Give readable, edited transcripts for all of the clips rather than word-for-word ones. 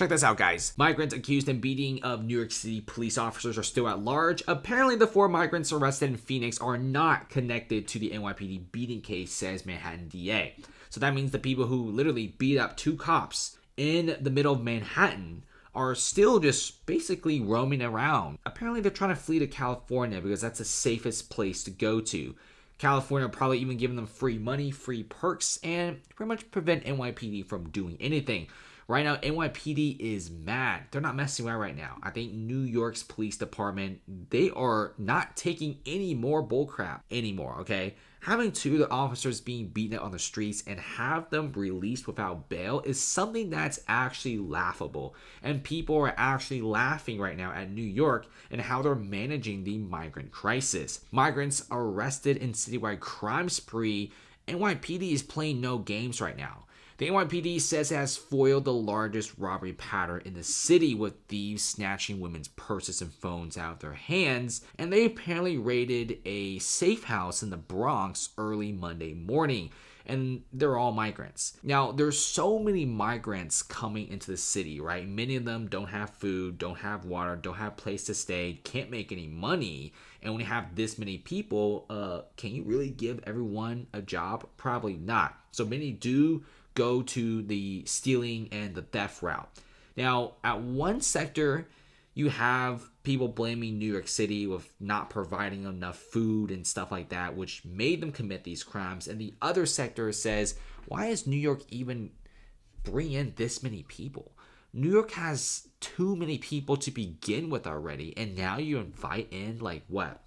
Check this out, guys. Migrants accused in beating of New York City police officers are still at large. Apparently, the 4 migrants arrested in Phoenix are not connected to the NYPD beating case, says Manhattan DA. So that means the people who literally beat up 2 cops in the middle of Manhattan are still just basically roaming around. Apparently, they're trying to flee to California because that's the safest place to go to. California probably even giving them free money, free perks, and pretty much prevent NYPD from doing anything. Right now, NYPD is mad. They're not messing around right now. I think New York's police department, they are not taking any more bullcrap anymore, okay? Having 2 of the officers being beaten up on the streets and have them released without bail is something that's actually laughable. And people are actually laughing right now at New York and how they're managing the migrant crisis. Migrants arrested in citywide crime spree. NYPD is playing no games right now. The NYPD says it has foiled the largest robbery pattern in the city, with thieves snatching women's purses and phones out of their hands, and they apparently raided a safe house in the Bronx early Monday morning, and they're all migrants. Now, there's so many migrants coming into the city, right? Many of them don't have food, don't have water, don't have a place to stay, can't make any money, and when you have this many people, can you really give everyone a job? Probably not. So many do go to the stealing and the theft route. Now, at one sector, you have people blaming New York City with not providing enough food and stuff like that, which made them commit these crimes. And the other sector says, why is New York even bring in this many people? New York has too many people to begin with already, and now you invite in like what?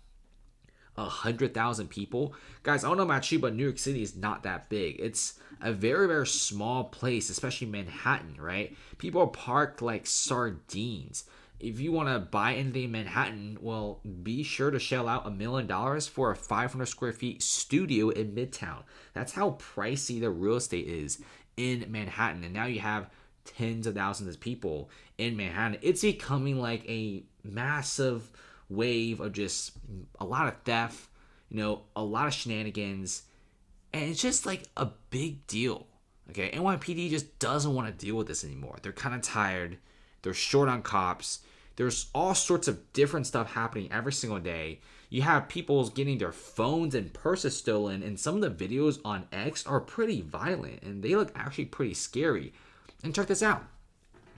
100,000 people. Guys, I don't know about you, but New York City is not that big. It's a very, very small place, especially Manhattan, right? People are parked like sardines. If you want to buy anything in Manhattan, well, be sure to shell out $1 million for a 500 square feet studio in Midtown. That's how pricey the real estate is in Manhattan. And now you have tens of thousands of people in Manhattan. It's becoming like a massive wave of just a lot of theft, a lot of shenanigans, and it's just like a big deal. Okay, NYPD just doesn't want to deal with this anymore. They're kind of tired. They're short on cops. There's all sorts of different stuff happening every single day. You have people getting their phones and purses stolen, and some of the videos on X are pretty violent, and they look actually pretty scary. And check this out.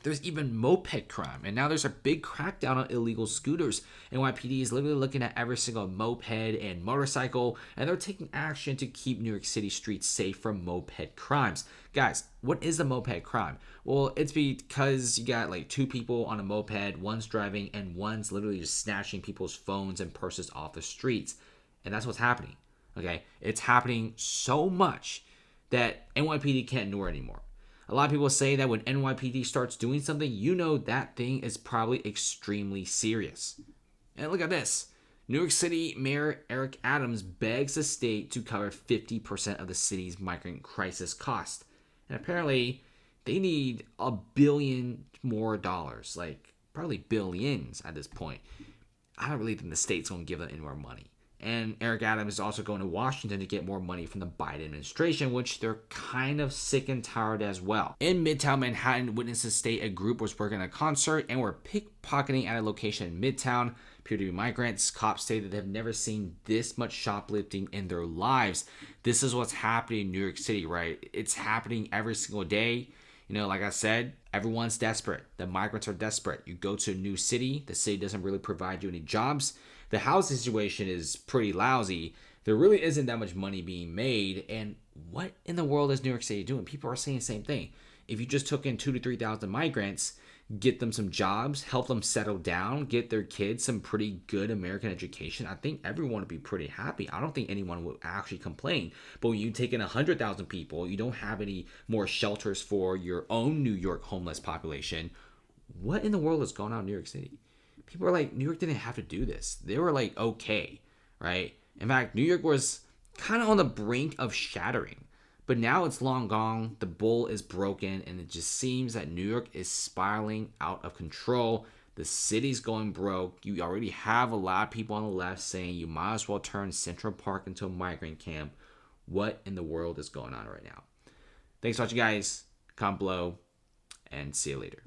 There's even moped crime, and now there's a big crackdown on illegal scooters. NYPD is literally looking at every single moped and motorcycle, and they're taking action to keep New York City streets safe from moped crimes. Guys, what is a moped crime? Well, it's because you got like 2 people on a moped, one's driving, and one's literally just snatching people's phones and purses off the streets. And that's what's happening, okay? It's happening so much that NYPD can't ignore it anymore. A lot of people say that when NYPD starts doing something, that thing is probably extremely serious. And look at this. New York City Mayor Eric Adams begs the state to cover 50% of the city's migrant crisis cost. And apparently, they need $1 billion more, like probably billions at this point. I don't really think the state's going to give them any more money. And Eric Adams is also going to Washington to get more money from the Biden administration, which they're kind of sick and tired as well. In Midtown Manhattan, witnesses state a group was working a concert and were pickpocketing at a location in Midtown. Appear to be migrants. Cops say that they've never seen this much shoplifting in their lives. This is what's happening in New York City, right? It's happening every single day. Like I said, everyone's desperate. The migrants are desperate. You go to a new city, the city doesn't really provide you any jobs. The housing situation is pretty lousy. There really isn't that much money being made. And what in the world is New York City doing? People are saying the same thing. If you just took in 2,000 to 3,000 migrants, get them some jobs, help them settle down, get their kids some pretty good American education, I think everyone would be pretty happy. I don't think anyone would actually complain. But when you take in 100,000 people, you don't have any more shelters for your own New York homeless population. What in the world is going on in New York City? People are like, New York didn't have to do this. They were like, okay, right? In fact, New York was kind of on the brink of shattering. But now it's long gone. The bull is broken, and it just seems that New York is spiraling out of control. The city's going broke. You already have a lot of people on the left saying you might as well turn Central Park into a migrant camp. What in the world is going on right now? Thanks for watching, guys. Comment below, and see you later.